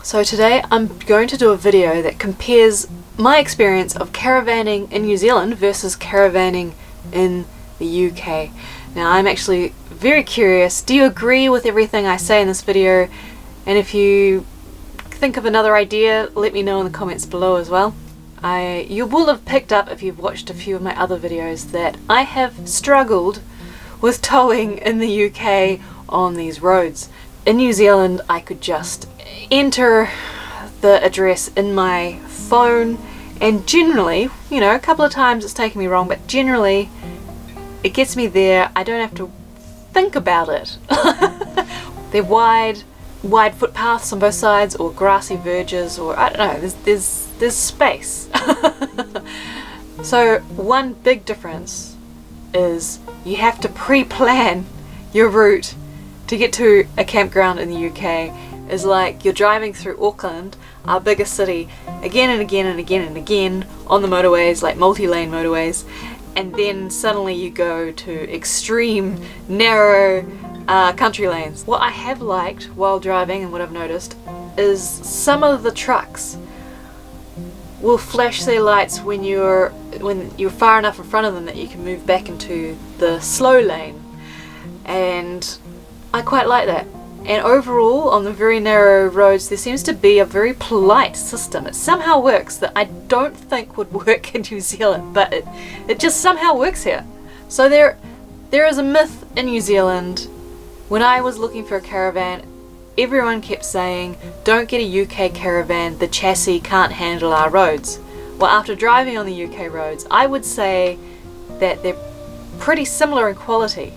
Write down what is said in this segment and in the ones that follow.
So today I'm going to do a video that compares my experience of caravanning in New Zealand versus caravanning in the UK. Now I'm actually very curious, do you agree with everything I say in this video? And if you think of another idea, let me know in the comments below as well. You will have picked up, if you've watched a few of my other videos, that I have struggled with towing in the UK on these roads. In New Zealand I could just enter the address in my phone and generally, you know, a couple of times it's taken me wrong, but generally it gets me there. I don't have to think about it. They're wide footpaths on both sides, or grassy verges, or I don't know, there's space. So one big difference is you have to pre-plan your route to get to a campground in the UK. Is like you're driving through Auckland, our biggest city, again and again and again and again on the motorways, like multi-lane motorways, and then suddenly you go to extreme narrow country lanes. What I have liked while driving and what I've noticed is some of the trucks will flash their lights when you're far enough in front of them that you can move back into the slow lane, and I quite like that. And overall, on the very narrow roads, there seems to be a very polite system. It somehow works that I don't think would work in New Zealand, but it just somehow works here. So there is a myth in New Zealand. When I was looking for a caravan, everyone kept saying, don't get a UK caravan, the chassis can't handle our roads. Well, after driving on the UK roads, I would say that they're pretty similar in quality.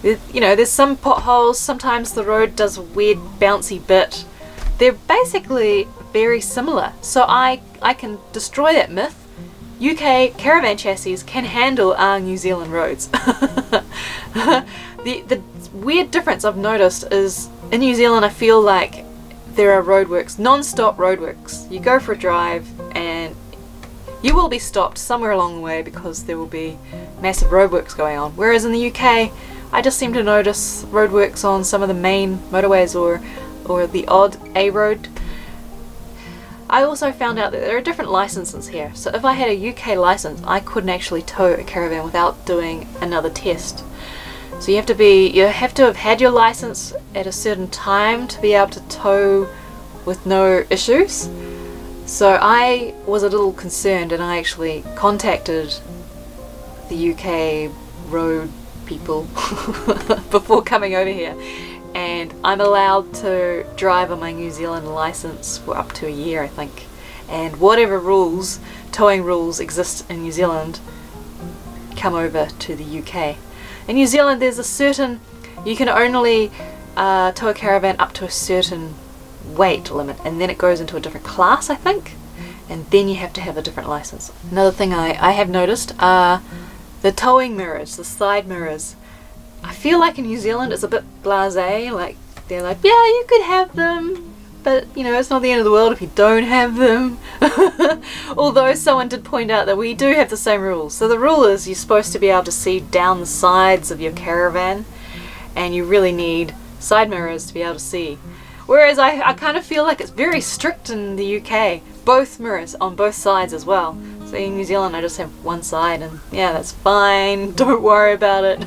You know, there's some potholes, sometimes the road does a weird bouncy bit. They're basically very similar. So I can destroy that myth. UK caravan chassis can handle our New Zealand roads. The weird difference I've noticed is in New Zealand I feel like there are roadworks, non-stop roadworks. You go for a drive and you will be stopped somewhere along the way because there will be massive roadworks going on. Whereas in the UK, I just seem to notice roadworks on some of the main motorways or the odd A road. I also found out that there are different licenses here. So if I had a UK license, I couldn't actually tow a caravan without doing another test. So you have to have had your license at a certain time to be able to tow with no issues. So I was a little concerned and I actually contacted the UK road people before coming over here, and I'm allowed to drive on my New Zealand license for up to a year, I think, and whatever rules, towing rules exist in New Zealand come over to the UK. In New Zealand there's a certain, you can only tow a caravan up to a certain weight limit, and then it goes into a different class, I think, and then you have to have a different license. Another thing I have noticed are the towing mirrors, the side mirrors. I feel like in New Zealand it's a bit blasé, like they're like, yeah, you could have them, but you know, it's not the end of the world if you don't have them. Although someone did point out that we do have the same rules. So the rule is you're supposed to be able to see down the sides of your caravan, and you really need side mirrors to be able to see. Whereas I kind of feel like it's very strict in the UK, both mirrors on both sides as well. So in New Zealand I just have one side and yeah, that's fine, don't worry about it.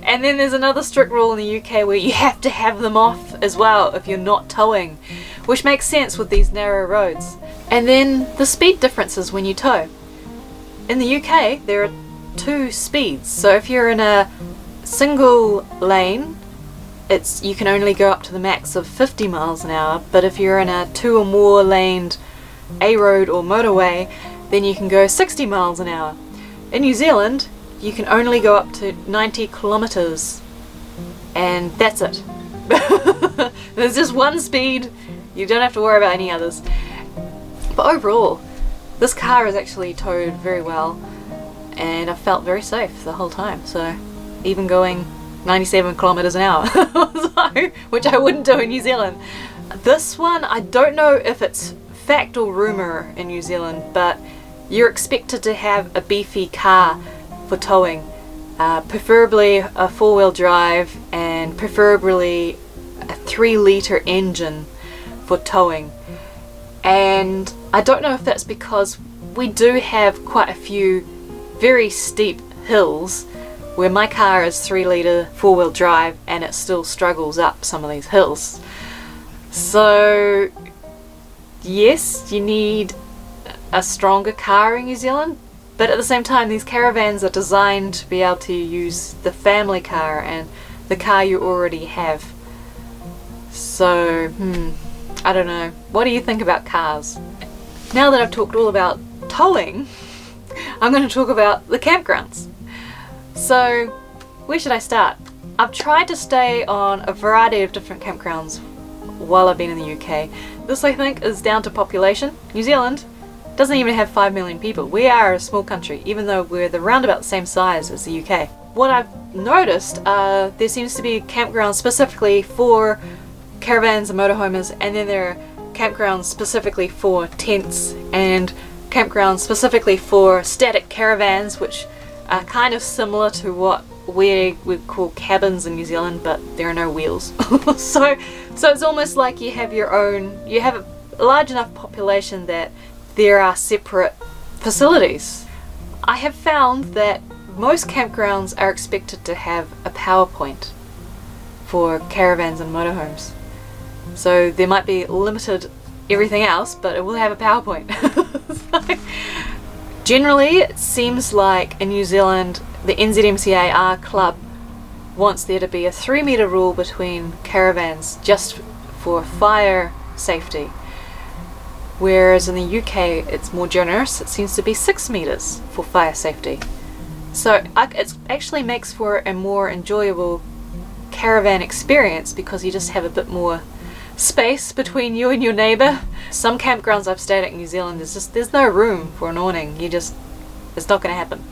And then there's another strict rule in the UK where you have to have them off as well if you're not towing, which makes sense with these narrow roads. And then the speed differences when you tow. In the UK there are two speeds, so if you're in a single lane, you can only go up to the max of 50 miles an hour, but if you're in a two or more laned A road or motorway, then you can go 60 miles an hour. In New Zealand, you can only go up to 90 kilometers, and that's it. There's just one speed, you don't have to worry about any others. But overall, this car is actually towed very well, and I felt very safe the whole time, so even going 97 kilometers an hour, so, which I wouldn't do in New Zealand. This one, I don't know if it's fact or rumour in New Zealand, but you're expected to have a beefy car for towing, preferably a four-wheel drive and preferably a 3-litre engine for towing. And I don't know if that's because we do have quite a few very steep hills where my car is 3-litre 4-wheel drive and it still struggles up some of these hills. So yes, you need a stronger car in New Zealand, but at the same time these caravans are designed to be able to use the family car and the car you already have. So I don't know. What do you think about cars? Now that I've talked all about towing, I'm going to talk about the campgrounds. So where should I start? I've tried to stay on a variety of different campgrounds while I've been in the UK. This, I think, is down to population. New Zealand doesn't even have 5 million people. We are a small country, even though we're around about the same size as the UK. What I've noticed, there seems to be campgrounds specifically for caravans and motorhomers, and then there are campgrounds specifically for tents and campgrounds specifically for static caravans, which are kind of similar to what we would call cabins in New Zealand, but there are no wheels. so it's almost like you have a large enough population that there are separate facilities. I have found that most campgrounds are expected to have a power point for caravans and motorhomes. So there might be limited everything else, but it will have a power point. So, generally, it seems like in New Zealand, the NZMCA club wants there to be a 3-metre rule between caravans just for fire safety. Whereas in the UK, it's more generous. It seems to be 6 metres for fire safety. So it actually makes for a more enjoyable caravan experience because you just have a bit more space between you and your neighbour. Some campgrounds I've stayed at in New Zealand, there's no room for an awning. It's not going to happen.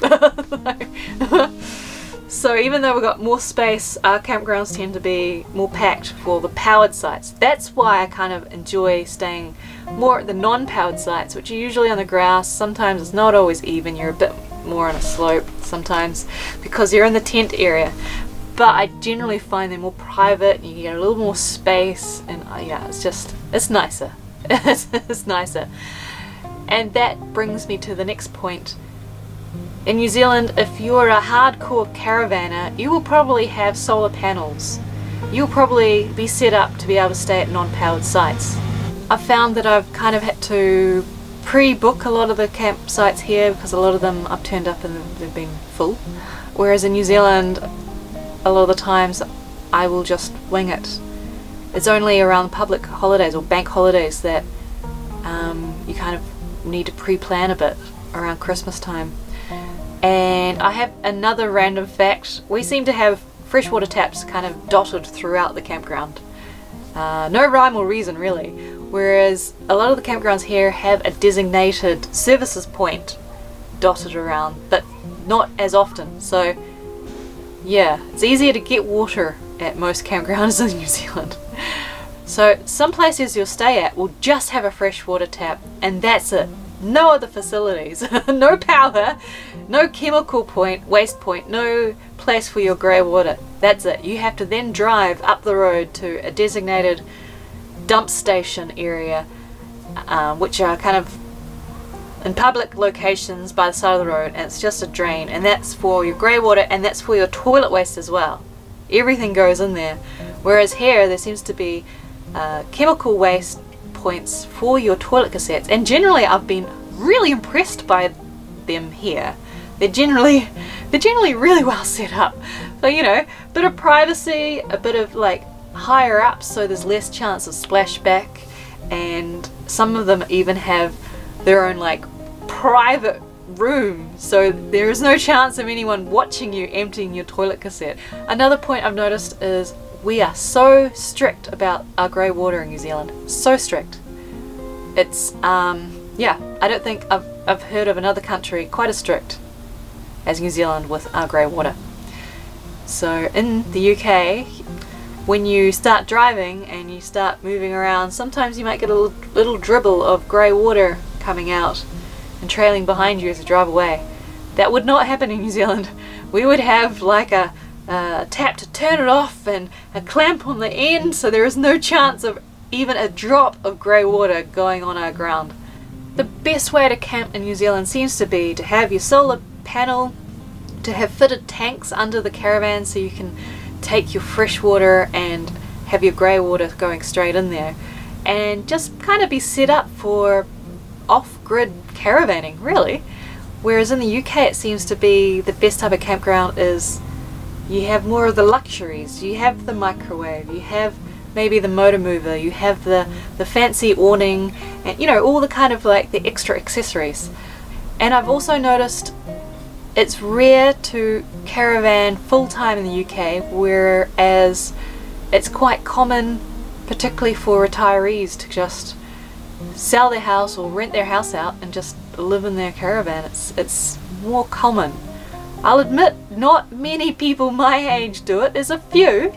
So even though we've got more space, our campgrounds tend to be more packed for the powered sites. That's why I kind of enjoy staying more at the non-powered sites, which are usually on the grass. Sometimes it's not always even, you're a bit more on a slope sometimes because you're in the tent area. But I generally find them more private, you get a little more space, and yeah, it's nicer. It's nicer. And that brings me to the next point. In New Zealand, if you're a hardcore caravaner, you will probably have solar panels. You'll probably be set up to be able to stay at non-powered sites. I've found that I've kind of had to pre-book a lot of the campsites here because a lot of them I've turned up and they've been full. Whereas in New Zealand, a lot of the times I will just wing it. It's only around public holidays or bank holidays that you kind of need to pre-plan a bit around Christmas time. And I have another random fact. We seem to have freshwater taps kind of dotted throughout the campground. No rhyme or reason really. Whereas a lot of the campgrounds here have a designated services point dotted around, but not as often. So yeah, it's easier to get water at most campgrounds in New Zealand. So some places you'll stay at will just have a freshwater tap and that's it. No other facilities, no power, no chemical point, waste point, no place for your grey water. That's it. You have to then drive up the road to a designated dump station area, which are kind of in public locations by the side of the road, and it's just a drain, and that's for your grey water and that's for your toilet waste as well. Everything goes in there. Whereas here there seems to be chemical waste points for your toilet cassettes, and generally I've been really impressed by them here. They're generally really well set up. So, you know, a bit of privacy, a bit of like higher up so there's less chance of splashback, and some of them even have their own like private room, so there is no chance of anyone watching you emptying your toilet cassette. Another point I've noticed is we are so strict about our grey water in New Zealand. So strict. It's yeah, I don't think I've heard of another country quite as strict as New Zealand with our grey water. So in the UK, when you start driving and you start moving around, sometimes you might get a little dribble of grey water coming out and trailing behind you as you drive away. That would not happen in New Zealand. We would have like a tap to turn it off and a clamp on the end, so there is no chance of even a drop of grey water going on our ground. The best way to camp in New Zealand seems to be to have your solar panel, to have fitted tanks under the caravan so you can take your fresh water and have your grey water going straight in there, and just kind of be set up for off-grid caravanning, really. Whereas in the UK it seems to be the best type of campground is you have more of the luxuries. You have the microwave, you have maybe the motor mover, you have the fancy awning, and you know, all the kind of like the extra accessories. And I've also noticed it's rare to caravan full-time in the UK, whereas it's quite common, particularly for retirees, to just sell their house or rent their house out and just live in their caravan. It's more common. I'll admit not many people my age do it. There's a few.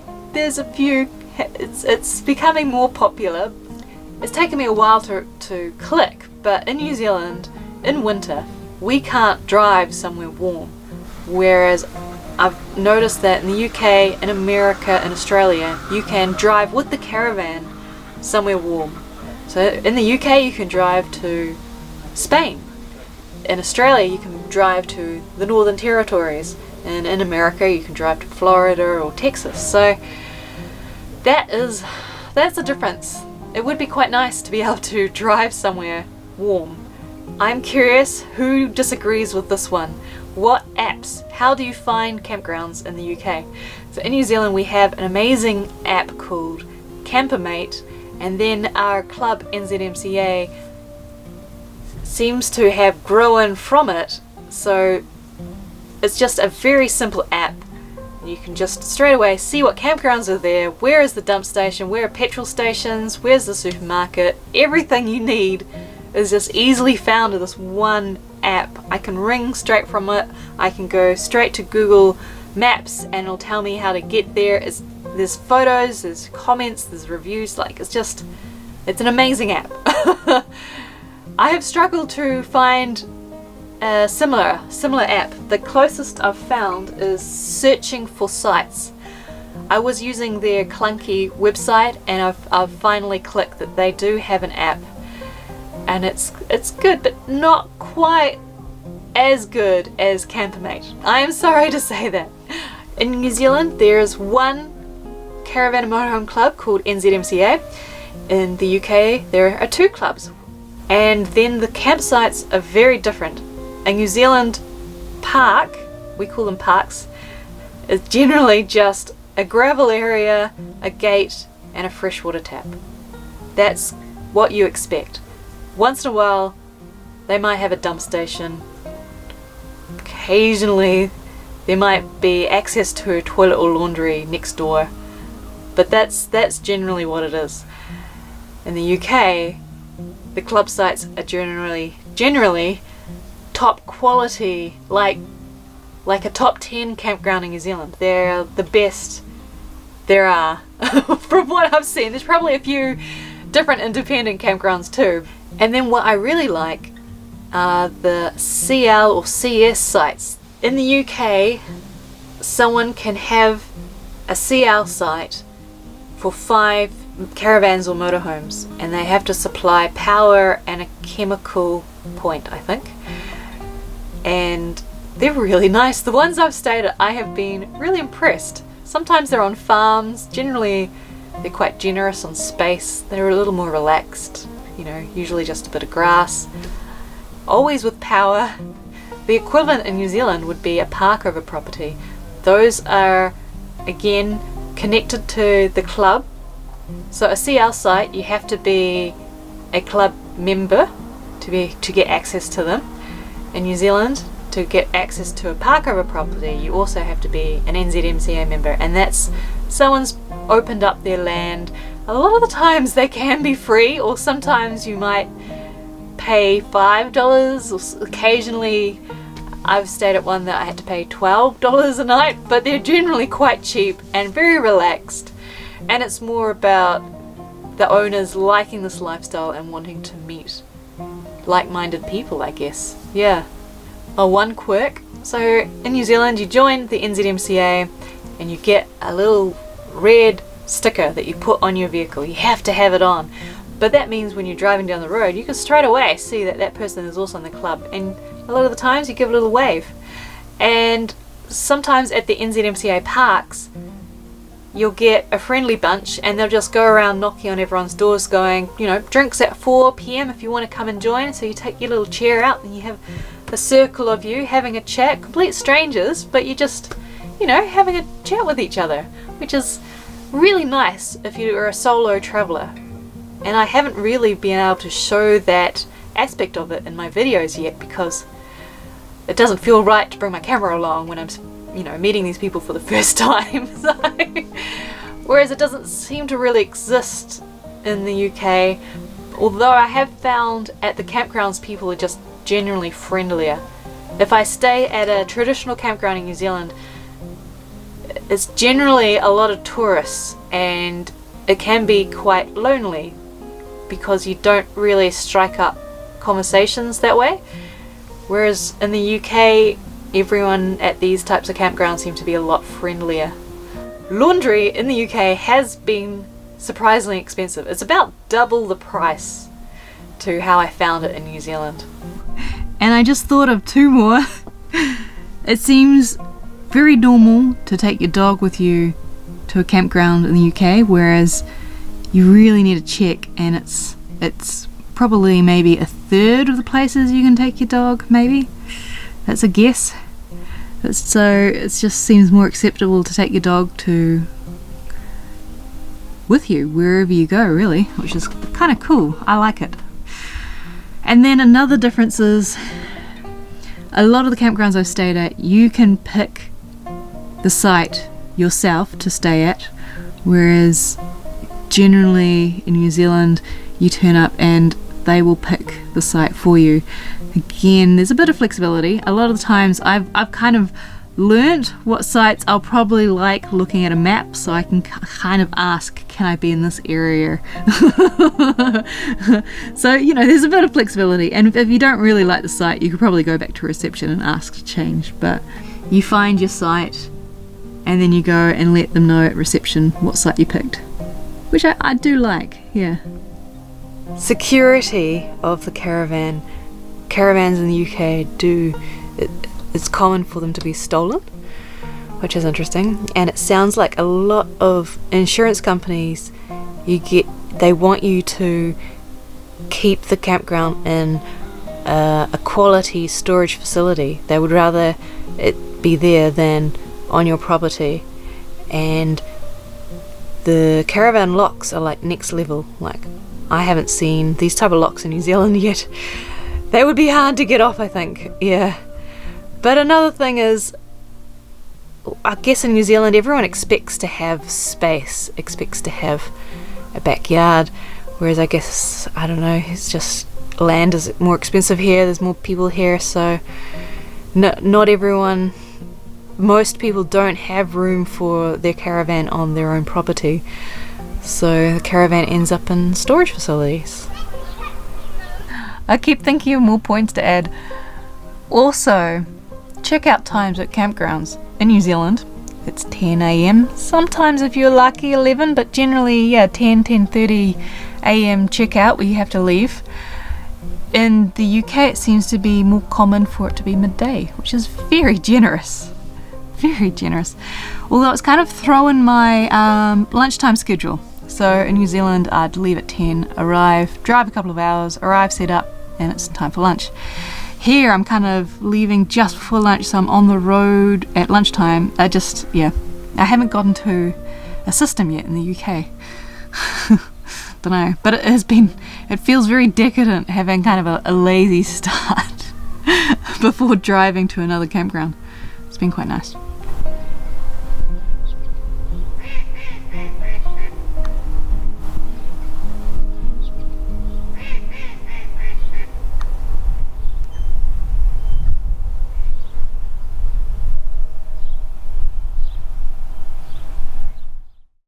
It's becoming more popular. It's taken me a while to click, but in New Zealand, in winter, we can't drive somewhere warm. Whereas I've noticed that in the UK, in America, in Australia, you can drive with the caravan somewhere warm. So in the UK you can drive to Spain. In Australia you can drive to the Northern Territories, and in America you can drive to Florida or Texas. So that's the difference. It would be quite nice to be able to drive somewhere warm. I'm curious who disagrees with this one. What apps? How do you find campgrounds in the UK? So in New Zealand we have an amazing app called Campermate, and then our club NZMCA seems to have grown from it. So it's just a very simple app. You can just straight away see what campgrounds are there, where is the dump station, where are petrol stations, where's the supermarket. Everything you need is just easily found in this one app. I can ring straight from it, I can go straight to Google Maps and it'll tell me how to get there. There's photos, there's comments, there's reviews, like it's an amazing app. I have struggled to find a similar app. The closest I've found is searching for sites. I was using their clunky website and I've finally clicked that they do have an app, and it's good, but not quite as good as Campermate. I am sorry to say that. In New Zealand there is one caravan and motorhome club called NZMCA. In the UK there are 2 clubs, and then the campsites are very different. A New Zealand park, we call them parks, is generally just a gravel area, a gate and a freshwater tap. That's what you expect. Once in a while they might have a dump station. Occasionally there might be access to a toilet or laundry next door, but that's generally what it is. In the UK, the club sites are generally top quality, like a top 10 campground in New Zealand. They're the best there are from what I've seen. There's probably a few different independent campgrounds too. And then what I really like are the CL or CS sites. In the UK, someone can have a CL site for 5 caravans or motorhomes, and they have to supply power and a chemical point, I think. And they're really nice. The ones I've stayed at, I have been really impressed. Sometimes they're on farms. Generally they're quite generous on space. They're a little more relaxed, you know, usually just a bit of grass, always with power. The equivalent in New Zealand would be a park over property. Those are again connected to the club. So a CL site, you have to be a club member to get access to them. In New Zealand, to get access to a park over property, you also have to be an NZMCA member, and that's someone's opened up their land. A lot of the times they can be free, or sometimes you might pay $5, or occasionally I've stayed at one that I had to pay $12 a night, but they're generally quite cheap and very relaxed. And it's more about the owners liking this lifestyle and wanting to meet like-minded people, I guess. Yeah. Oh, one quirk. So in New Zealand you join the NZMCA and you get a little red sticker that you put on your vehicle. You have to have it on. But that means when you're driving down the road, you can straight away see that that person is also in the club. And a lot of the times you give a little wave. And sometimes at the NZMCA parks, you'll get a friendly bunch and they'll just go around knocking on everyone's doors going, you know, drinks at 4 p.m. if you want to come and join. So you take your little chair out and you have a circle of you having a chat, complete strangers, but you're just, you know, having a chat with each other, which is really nice if you're a solo traveller. And I haven't really been able to show that aspect of it in my videos yet because it doesn't feel right to bring my camera along when I'm, you know, meeting these people for the first time. So, whereas it doesn't seem to really exist in the UK, although I have found at the campgrounds people are just generally friendlier. If I stay at a traditional campground in New Zealand, it's generally a lot of tourists and it can be quite lonely because you don't really strike up conversations that way. Whereas in the UK, everyone at these types of campgrounds seem to be a lot friendlier. Laundry in the UK has been surprisingly expensive. It's about double the price to how I found it in New Zealand. And I just thought of two more. It seems very normal to take your dog with you to a campground in the UK, whereas you really need to check, and it's probably maybe a third of the places you can take your dog, maybe. That's a guess. So it just seems more acceptable to take your dog with you wherever you go, really, which is kind of cool. I like it. And then another difference is a lot of the campgrounds I've stayed at, you can pick the site yourself to stay at, whereas generally in New Zealand you turn up and they will pick the site for you. Again, there's a bit of flexibility. A lot of the times I've kind of learnt what sites I'll probably like looking at a map, so I can kind of ask, can I be in this area? So, you know, there's a bit of flexibility, and if you don't really like the site, you could probably go back to reception and ask to change. But you find your site and then you go and let them know at reception what site you picked, which I do like, yeah. Security of the caravan. Caravans in the UK it's common for them to be stolen, which is interesting. And it sounds like a lot of insurance companies, they want you to keep the campground in a quality storage facility. They would rather it be there than on your property. And the caravan locks are like next level. Like, I haven't seen these type of locks in New Zealand yet. They would be hard to get off, I think. Yeah. But another thing is, I guess in New Zealand everyone expects to have space, expects to have a backyard, whereas I guess, I don't know, it's just land is more expensive here, there's more people here, so not everyone, most people don't have room for their caravan on their own property, so the caravan ends up in storage facilities. I keep thinking of more points to add. Also, check-out times at campgrounds in New Zealand, it's 10 a.m. Sometimes if you're lucky 11, but generally 10:30 a.m. checkout where you have to leave. In the UK it seems to be more common for it to be midday, which is very generous. Very generous. Although it's kind of throwing my lunchtime schedule. So in New Zealand I'd leave at 10, arrive, drive a couple of hours, arrive, set up, and it's time for lunch. Here I'm kind of leaving just before lunch, so I'm on the road at lunchtime. I haven't gotten to a system yet in the UK. Don't know, but it feels very decadent having kind of a lazy start before driving to another campground. It's been quite nice.